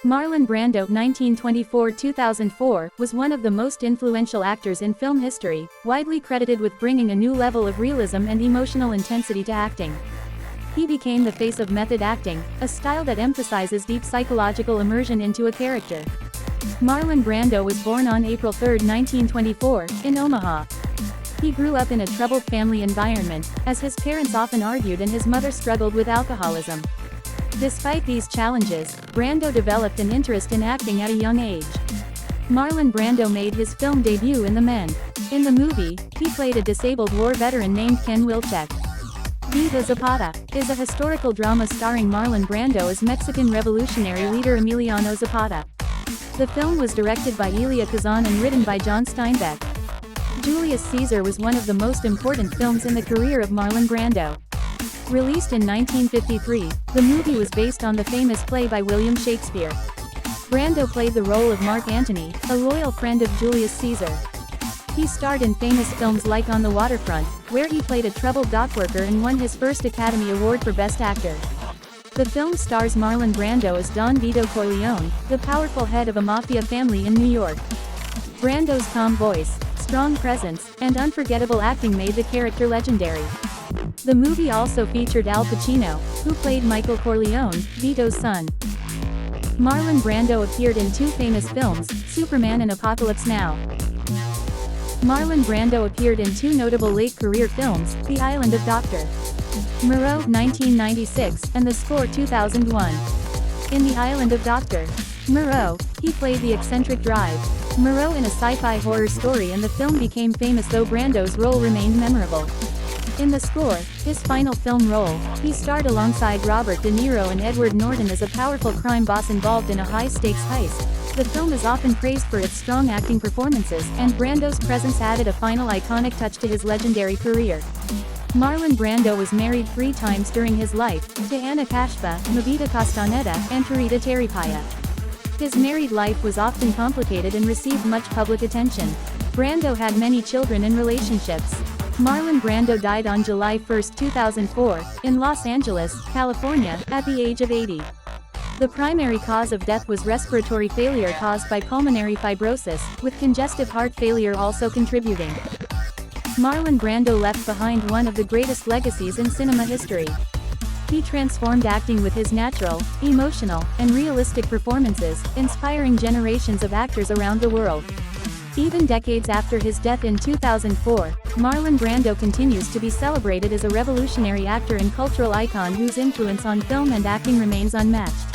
Marlon Brando (1924–2004) was one of the most influential actors in film history, widely credited with bringing a new level of realism and emotional intensity to acting. He became the face of method acting, a style that emphasizes deep psychological immersion into a character. Marlon Brando was born on April 3, 1924, in Omaha. He grew up in a troubled family environment, as his parents often argued and his mother struggled with alcoholism. Despite these challenges, Brando developed an interest in acting at a young age. Marlon Brando made his film debut in The Men. In the movie, he played a disabled war veteran named Ken Wilczek. Viva Zapata is a historical drama starring Marlon Brando as Mexican revolutionary leader Emiliano Zapata. The film was directed by Elia Kazan and written by John Steinbeck. Julius Caesar was one of the most important films in the career of Marlon Brando. Released in 1953, the movie was based on the famous play by William Shakespeare. Brando played the role of Mark Antony, a loyal friend of Julius Caesar. He starred in famous films like On the Waterfront, where he played a troubled dockworker and won his first Academy Award for Best Actor. The film stars Marlon Brando as Don Vito Corleone, the powerful head of a mafia family in New York. Brando's calm voice, strong presence, and unforgettable acting made the character legendary. The movie also featured Al Pacino, who played Michael Corleone, Vito's son. Marlon Brando appeared in two famous films, Superman and Apocalypse Now. Marlon Brando appeared in two notable late-career films, The Island of Dr. Moreau (1996) and The Score (2001). In The Island of Dr. Moreau, he played the eccentric Drive Moreau in a sci-fi horror story, and the film became famous, though Brando's role remained memorable. In The Score, his final film role, he starred alongside Robert De Niro and Edward Norton as a powerful crime boss involved in a high-stakes heist. The film is often praised for its strong acting performances, and Brando's presence added a final iconic touch to his legendary career. Marlon Brando was married 3 times during his life, to Ana Kashfa, Mavita Castaneda, and Tarita Taripaya. His married life was often complicated and received much public attention. Brando had many children and relationships. Marlon Brando died on July 1, 2004, in Los Angeles, California, at the age of 80. The primary cause of death was respiratory failure caused by pulmonary fibrosis, with congestive heart failure also contributing. Marlon Brando left behind one of the greatest legacies in cinema history. He transformed acting with his natural, emotional, and realistic performances, inspiring generations of actors around the world. Even decades after his death in 2004, Marlon Brando continues to be celebrated as a revolutionary actor and cultural icon whose influence on film and acting remains unmatched.